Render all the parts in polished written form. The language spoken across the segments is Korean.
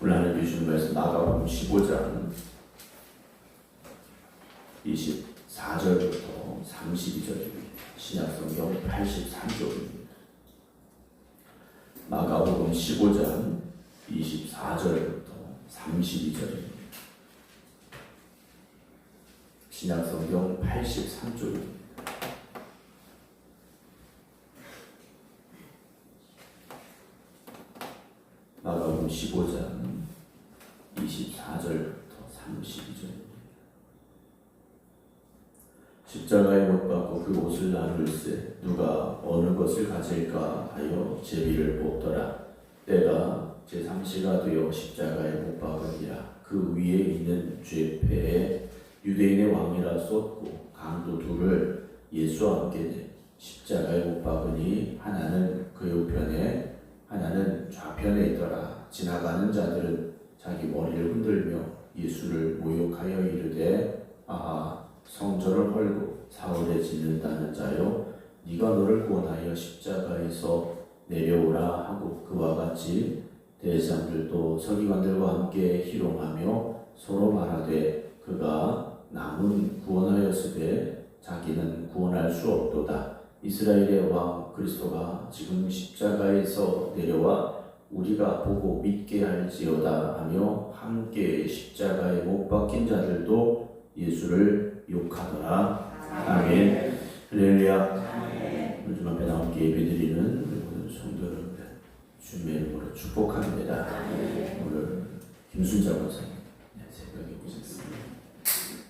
오늘 하나님 주신 말씀 마가복음 15장 24절부터 32절입니다. 신약성경 83쪽입니다. 마가복음 15장 24절부터 32절입니다. 신약성경 83쪽입니다. 마가복음 15장 24절부터 32절입니다. 십자가에 못 박고 그 옷을 나눌세 누가 어느 것을 가질까 하여 제비를 뽑더라. 때가 제3시가 되어 십자가에 못 박으니라. 그 위에 있는 죄패에 유대인의 왕이라 쏟고 강도 둘을 예수와 함께 십자가에 못 박으니 하나는 그 우편에 하나는 좌편에 있더라. 지나가는 자들은 자기 머리를 흔들며 예수를 모욕하여 이르되 아하 성전을 헐고 사흘에 짓는다는 자여 네가 너를 구원하여 십자가에서 내려오라 하고 그와 같이 대제사장들도 서기관들과 함께 희롱하며 서로 말하되 그가 남은 구원하였으되 자기는 구원할 수 없도다. 이스라엘의 왕 그리스도가 지금 십자가에서 내려와 우리가 보고 믿게 할지어다 하며 함께 십자가에 못 박힌 자들도 예수를 욕하더라. 아멘. 할렐루야. 요즘 앞에 나온 예배드리는 모든 성도를 주님의 이름으로 축복합니다. 오늘 김순자 권사님 새벽에 오셨습니다.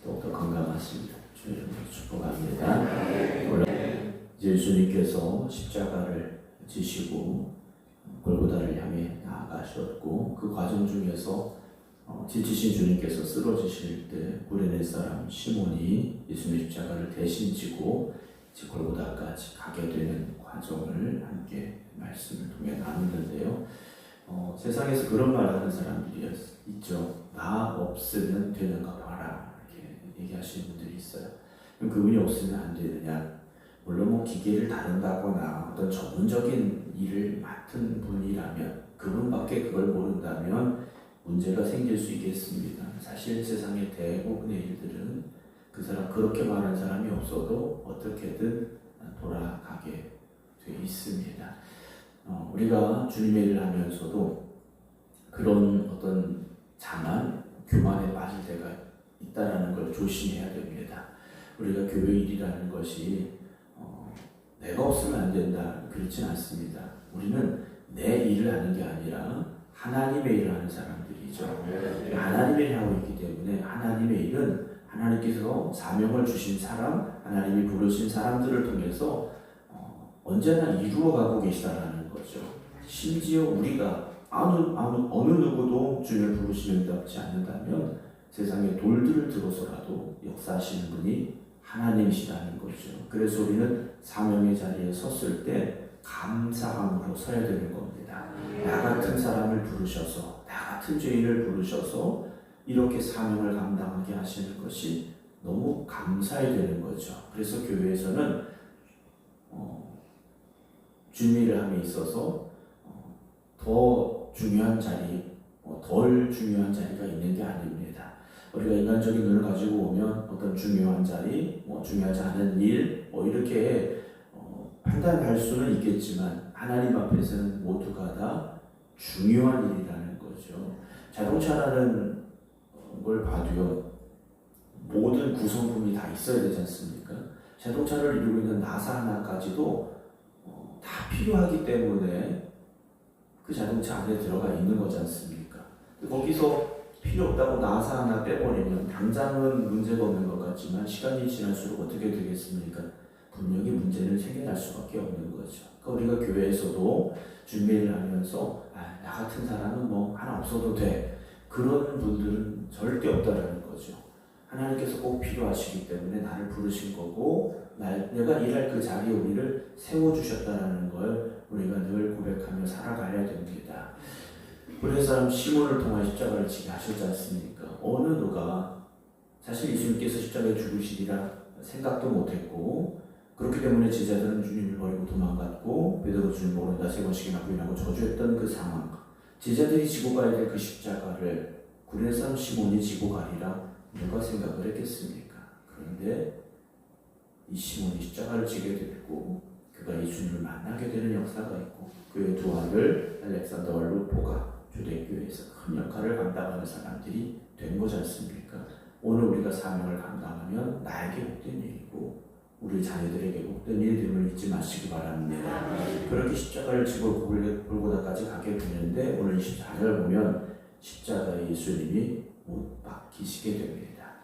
더욱더 건강하십니다. 주님의 이름으로 축복합니다. 오늘 예수님께서 십자가를 지시고 골고다를 향해 나아가셨고 그 과정 중에서 지치신 주님께서 쓰러지실 때 구레네 사람 시몬이 예수님의 십자가를 대신 지고 골고다까지 가게 되는 과정을 함께 말씀을 통해 나누는데요. 세상에서 그런 말 하는 사람들이 있죠. 나 없으면 되는가 봐라 이렇게 얘기하시는 분들이 있어요. 그럼 그분이 없으면 안 되느냐? 물론 기계를 다룬다거나 어떤 전문적인 일을 맡은 분이라면 그분밖에 그걸 모른다면 문제가 생길 수 있겠습니다. 사실 세상의 대부분의 일들은 그 사람 그렇게 말하는 사람이 없어도 어떻게든 돌아가게 돼 있습니다. 우리가 주님의 일을 하면서도 그런 어떤 자만 교만에 빠질 때가 있다라는 걸 조심해야 됩니다. 우리가 교회 일이라는 것이 내가 없으면 안 된다 그렇진 않습니다. 우리는 내 일을 하는 게 아니라 하나님의 일을 하는 사람들이죠. 하나님의 일을 하고 있기 때문에 하나님의 일은 하나님께서 사명을 주신 사람, 하나님이 부르신 사람들을 통해서 언제나 이루어가고 계시다는 거죠. 심지어 우리가 어느 누구도 주님을 부르시면 답지 않는다면 세상에 돌들을 들어서라도 역사하시는 분이 하나님이시라는 거죠. 그래서 우리는 사명의 자리에 섰을 때 감사함으로 서야 되는 겁니다. 나 같은 사람을 부르셔서, 나 같은 죄인을 부르셔서 이렇게 사명을 감당하게 하시는 것이 너무 감사해야 되는 거죠. 그래서 교회에서는 주님의 함에 있어서 더 중요한 자리, 덜 중요한 자리가 있는 게 아닙니다. 우리가 인간적인 눈을 가지고 오면 어떤 중요한 자리, 중요하지 않은 일, 이렇게 판단할 수는 있겠지만 하나님 앞에서는 모두가 다 중요한 일이라는 거죠. 자동차라는 걸 봐도요, 모든 구성품이 다 있어야 되지 않습니까? 자동차를 이루고 있는 나사 하나까지도 다 필요하기 때문에 그 자동차 안에 들어가 있는 거지 않습니까? 거기서 필요 없다고 나사 하나 빼버리면 당장은 문제가 없는 것 같지만 시간이 지날수록 어떻게 되겠습니까? 분명히 문제는 생겨날 수밖에 없는 거죠. 그러니까 우리가 교회에서도 준비를 하면서 나 같은 사람은 하나 없어도 돼. 그런 분들은 절대 없다라는 거죠. 하나님께서 꼭 필요하시기 때문에 나를 부르신 거고 내가 일할 그 자리에 우리를 세워주셨다라는 걸 우리가 늘 고백하며 살아가야 됩니다. 구레네 사람 시몬을 통한 십자가를 지게 하셨지 않습니까? 어느 누가 사실 예수님께서 십자가에 죽으시리라 생각도 못했고 그렇기 때문에 제자들은 주님을 버리고 도망갔고 베드로 주님 모른다 세 번씩이나 부인하고 저주했던 그 상황. 제자들이 지고 가야 될 그 십자가를 구레네 사람 시몬이 지고 가리라 누가 생각을 했겠습니까? 그런데 이 시몬이 십자가를 지게 됐고 그가 예수님을 만나게 되는 역사가 있고 그의 두 아들 알렉산더와 루포가 초대교회에서 큰 역할을 감당하는 사람들이 된 거지 않습니까? 오늘 우리가 사명을 감당하면 나에게 복된 일이고 우리 자녀들에게 복된 일이 됨을 잊지 마시기 바랍니다. 그렇게 십자가를 지고 골고다까지 가게 되는데 오늘 24절 보면 십자가에 예수님이 못 박히시게 됩니다.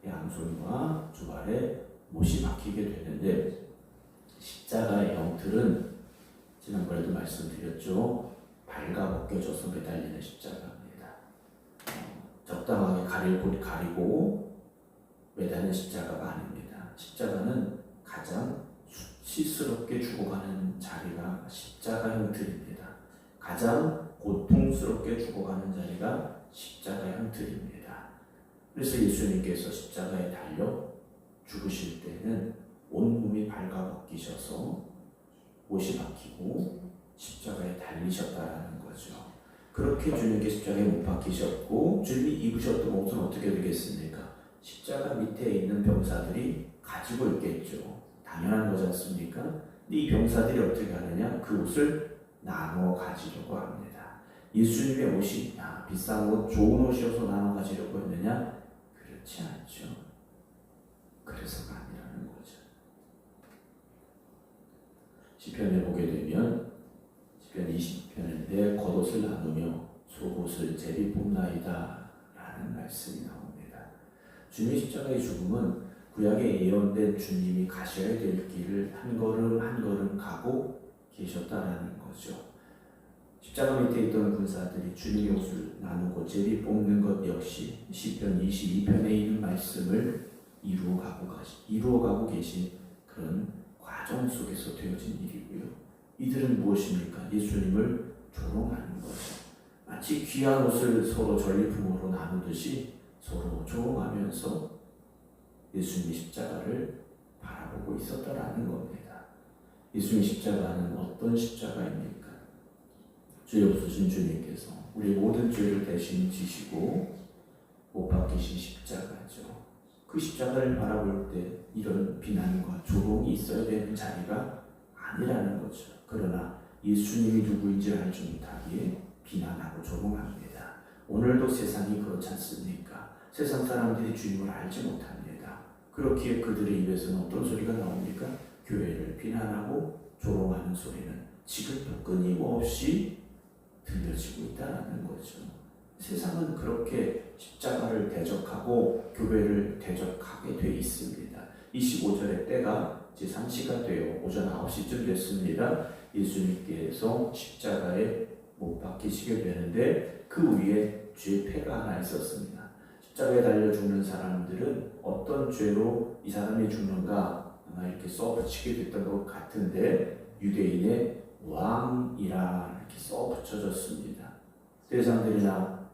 양손과 두 발에 못이 박히게 되는데 십자가의 형틀은 지난번에도 말씀드렸죠. 발가벗겨져서 매달리는 십자가입니다. 적당하게 가리고 매달리는 십자가가 아닙니다. 십자가는 가장 수치스럽게 죽어가는 자리가 십자가 형틀입니다. 가장 고통스럽게 죽어가는 자리가 십자가 형틀입니다. 그래서 예수님께서 십자가에 달려 죽으실 때는 온몸이 발가벗기셔서 못이 박히고 십자가에 달리셨다라는 거죠. 그렇게 주님께 십자가에 못 박히셨고 주님이 입으셨던 옷은 어떻게 되겠습니까? 십자가 밑에 있는 병사들이 가지고 있겠죠. 당연한 거지 않습니까? 근데 이 병사들이 어떻게 하느냐? 그 옷을 나눠 가지려고 합니다. 예수님의 옷이 비싼 옷, 좋은 옷이어서 나눠 가지려고 했느냐? 그렇지 않죠. 그래서가 아니라는 거죠. 시편에 보게 되면 시편 20편인데 겉옷을 나누며 속옷을 제비 뽑나이다 라는 말씀이 나옵니다. 주님의 십자가의 죽음은 구약에 예언된 주님이 가셔야 될 길을 한 걸음 한 걸음 가고 계셨다라는 거죠. 십자가 밑에 있던 군사들이 주님의 옷을 나누고 제비 뽑는 것 역시 시편 22편에 있는 말씀을 이루어가고 계신 그런 과정 속에서 되어진 일이고요. 이들은 무엇입니까? 예수님을 조롱하는 거죠. 마치 귀한 옷을 서로 전리품으로 나누듯이 서로 조롱하면서 예수님의 십자가를 바라보고 있었다라는 겁니다. 예수님의 십자가는 어떤 십자가입니까? 죄 없으신 주님께서 우리 모든 죄를 대신 지시고 못 박히신 십자가죠. 그 십자가를 바라볼 때 이런 비난과 조롱이 있어야 되는 자리가 아니라는 거죠. 그러나 예수님이 누구인지 알지 못하기에 비난하고 조롱합니다. 오늘도 세상이 그렇지 않습니까? 세상 사람들이 주님을 알지 못합니다. 그렇기에 그들의 입에서는 어떤 소리가 나옵니까? 교회를 비난하고 조롱하는 소리는 지금도 끊임없이 들려지고 있다는 거죠. 세상은 그렇게 십자가를 대적하고 교회를 대적하게 돼 있습니다. 25절의 때가 제3시가 되어 오전 9시쯤 됐습니다. 예수님께서 십자가에 못 박히시게 되는데 그 위에 죄패가 하나 있었습니다. 십자가에 달려 죽는 사람들은 어떤 죄로 이 사람이 죽는가 아마 이렇게 써붙이게 됐던 것 같은데 유대인의 왕이라 이렇게 써붙여졌습니다. 대장들이나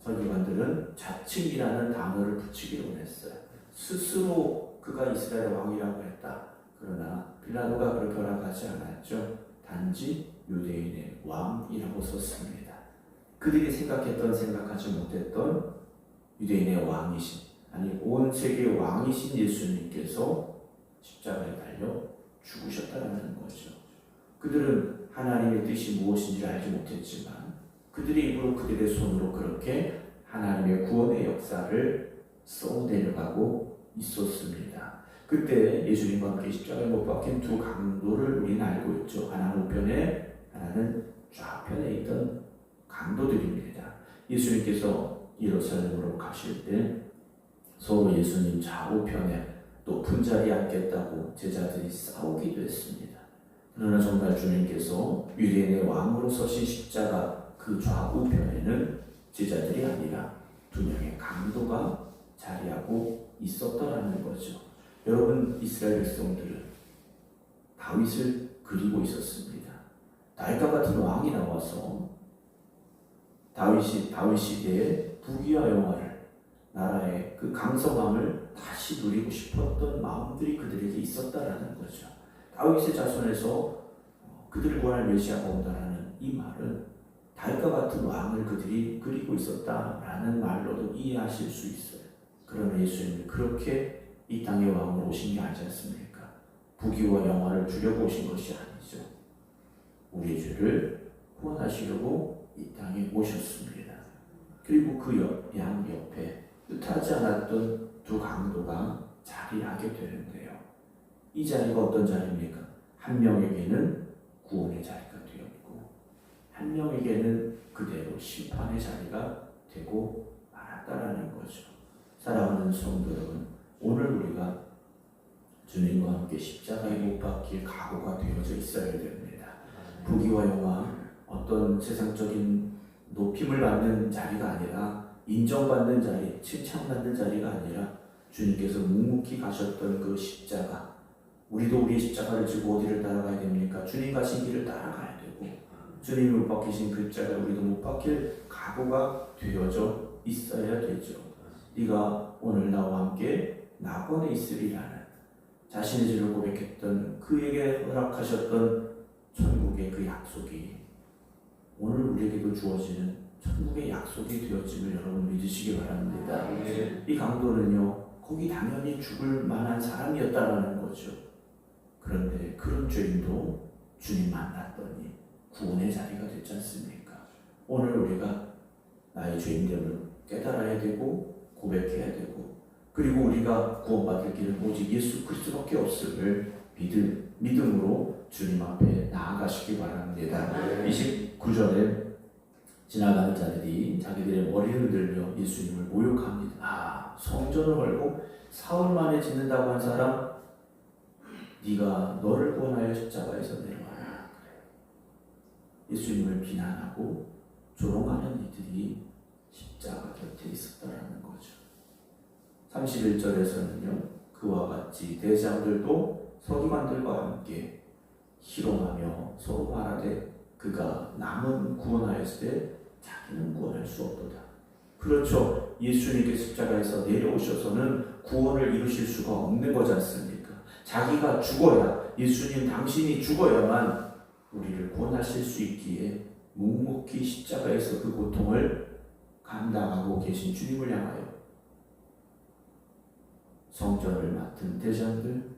설교관들은 자칭이라는 단어를 붙이기로 했어요. 스스로 그가 이스라엘 왕이라고 했다. 그러나 빌라도가 그렇게 허락하지 않았죠. 단지 유대인의 왕이라고 썼습니다. 그들이 생각하지 못했던 유대인의 왕이신, 아니 온 세계의 왕이신 예수님께서 십자가에 달려 죽으셨다는 거죠. 그들은 하나님의 뜻이 무엇인지 알지 못했지만 그들의 입으로 그들의 손으로 그렇게 하나님의 구원의 역사를 써내려가고 있었습니다. 그때 예수님과 함께 십자가에 못 박힌 두 강도를 우리는 알고 있죠. 하나는 우편에, 하나는 좌편에 있던 강도들입니다. 예수님께서 예루살렘으로 가실 때 서로 예수님 좌우편에 높은 자리에 앉겠다고 제자들이 싸우기도 했습니다. 그러나 정말 주님께서 유대인의 왕으로 서신 십자가 그 좌우편에는 제자들이 아니라 두 명의 강도가 자리하고 있었더라는 거죠. 여러분, 이스라엘 백성들은 다윗을 그리고 있었습니다. 다윗과 같은 왕이 나와서 다윗 시대의 부귀와 영화를, 나라의 그 강성함을 다시 누리고 싶었던 마음들이 그들에게 있었다라는 거죠. 다윗의 자손에서 그들을 구할 메시아가 온다라는 이 말은 다윗과 같은 왕을 그들이 그리고 있었다라는 말로도 이해하실 수 있어요. 그러나 예수님은 그렇게 이 땅의 왕으로 오신 게 아니지 않습니까? 부귀와 영화를 주려고 오신 것이 아니죠. 우리의 죄를 구원하시려고 이 땅에 오셨습니다. 그리고 그 양 옆에 뜻하지 않았던 두 강도가 자리하게 되는데요. 이 자리가 어떤 자리입니까? 한 명에게는 구원의 자리가 되었고 한 명에게는 그대로 심판의 자리가 되고 말았다라는 거죠. 사랑하는 성도 여러분, 오늘 우리가 주님과 함께 십자가에 못 박힐 각오가 되어져 있어야 됩니다. 부귀와 영화, 어떤 세상적인 높임을 받는 자리가 아니라 인정받는 자리, 칭찬받는 자리가 아니라 주님께서 묵묵히 가셨던 그 십자가, 우리도 우리의 십자가를 지고 어디를 따라가야 됩니까? 주님 가신 길을 따라가야 되고 주님이 못 박히신 그 십자가에 우리도 못 박힐 각오가 되어져 있어야 되죠. 네가 오늘 나와 함께 낙원에 있으리라는 자신의 죄를 고백했던 그에게 허락하셨던 천국의 그 약속이 오늘 우리에게도 주어지는 천국의 약속이 되어짐을 여러분 믿으시기 바랍니다. 이 강도는요, 거기 당연히 죽을 만한 사람이었다라는 거죠. 그런데 그런 죄인도 주님 만났더니 구원의 자리가 됐지 않습니까? 오늘 우리가 나의 죄인됨을 깨달아야 되고 고백해야 되고, 그리고 우리가 구원받을 길은 오직 예수 그리스도밖에 없음을 믿음으로 주님 앞에 나아가시기 바랍니다. 29절에 지나가는 자들이 자기들의 머리를 흔들며 예수님을 모욕합니다. 성전을 헐고 사흘 만에 짓는다고 한 사람, 네가 너를 구원하여 십자가에서 내려와라. 예수님을 비난하고 조롱하는 이들이 십자가 곁에 있었다라는 거죠. 31절에서는요, 그와 같이 대장들도 서기관들과 함께 희롱하며 서로 말하되 그가 남은 구원하였을 때 자기는 구원할 수 없도다. 그렇죠. 예수님께 십자가에서 내려오셔서는 구원을 이루실 수가 없는 거지 않습니까? 자기가 죽어야, 예수님 당신이 죽어야만 우리를 구원하실 수 있기에 묵묵히 십자가에서 그 고통을 감당하고 계신 주님을 향하여 성전을 맡은 대장들,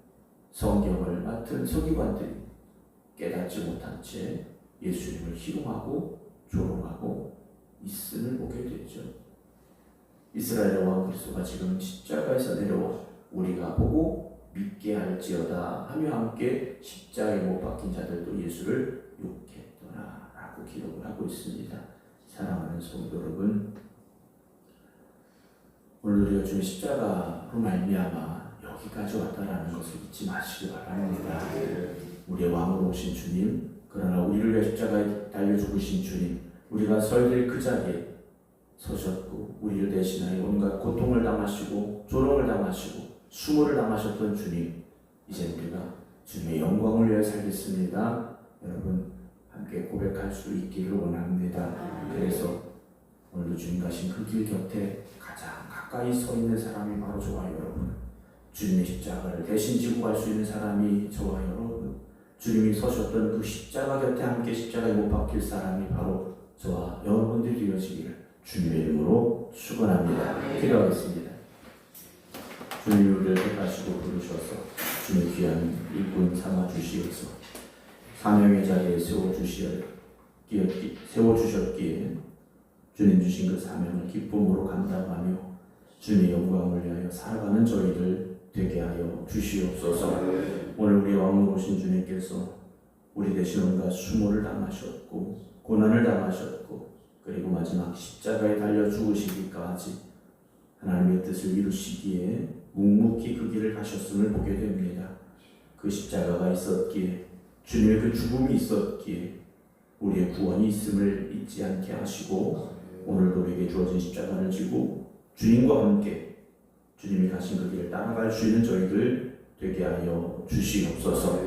성경을 맡은 서기관들이 깨닫지 못한 채 예수님을 희롱하고 조롱하고 있음을 보게 되죠. 이스라엘의 왕 그리스도가 지금 십자가에서 내려와 우리가 보고 믿게 할지어다 하며 함께 십자가에 못 박힌 자들도 예수를 욕했더라 라고 기록을 하고 있습니다. 사랑하는 성도 여러분, 오늘 우리가 주의 십자가로 말미암아 여기까지 왔다라는 것을 잊지 마시기 바랍니다. 우리의 왕으로 오신 주님, 그러나 우리를 위해 십자가에 달려 죽으신 주님, 우리가 서야 될 그 자리에 서셨고 우리를 대신하여 온갖 고통을 당하시고 조롱을 당하시고 수모를 당하셨던 주님, 이제 우리가 주님의 영광을 위해 살겠습니다. 여러분 함께 고백할 수 있기를 원합니다. 그래서 오늘도 주님 가신 그 길 곁에 가장 가까이 서 있는 사람이 바로 저와 여러분, 주님의 십자가를 대신 지고 갈 수 있는 사람이 저와 여러분, 주님이 서셨던 그 십자가 곁에 함께 십자가에 못 박힐 사람이 바로 저와 여러분들이 되어지기를 주님의 이름으로 축원합니다. 기도하겠습니다. 주님이 우리를 택하시고 부르셔서 주님의 귀한 일꾼 삼아 주시어서 사명의 자리에 세워주셨기에 주님 주신 그 사명을 기쁨으로 감당하며 주님의 영광을 위하여 살아가는 저희들 되게 하여 주시옵소서. 오늘 우리 왕으로 오신 주님께서 우리 대신 온갖 수모를 당하셨고 고난을 당하셨고 그리고 마지막 십자가에 달려 죽으시기까지 하나님의 뜻을 이루시기에 묵묵히 그 길을 가셨음을 보게 됩니다. 그 십자가가 있었기에, 주님의 그 죽음이 있었기에 우리의 구원이 있음을 잊지 않게 하시고 오늘도 우리에게 주어진 십자가를 지고 주님과 함께 주님이 가신 그 길을 따라갈 수 있는 저희들 되게 하여 주시옵소서.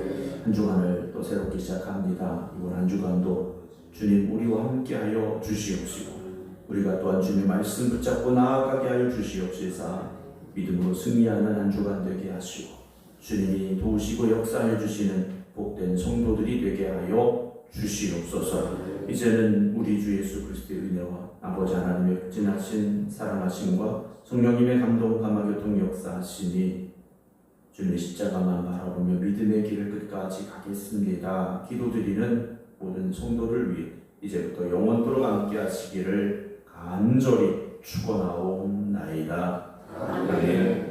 한 주간을 또 새롭게 시작합니다. 이번 한 주간도 주님 우리와 함께 하여 주시옵시고 우리가 또한 주님의 말씀 붙잡고 나아가게 하여 주시옵시사 믿음으로 승리하는 한 주간 되게 하시고 주님이 도우시고 역사해 주시는 복된 성도들이 되게 하여 주시옵소서. 이제는 우리 주 예수 그리스도의 은혜와 아버지 하나님의 극진하신 사랑하심과 성령님의 감동 감화교통 역사하시니 주님의 십자가만 바라보며 믿음의 길을 끝까지 가겠습니다. 기도드리는 모든 성도를 위해 이제부터 영원토록 함께 하시기를 간절히 축원하옵나이다. 아멘.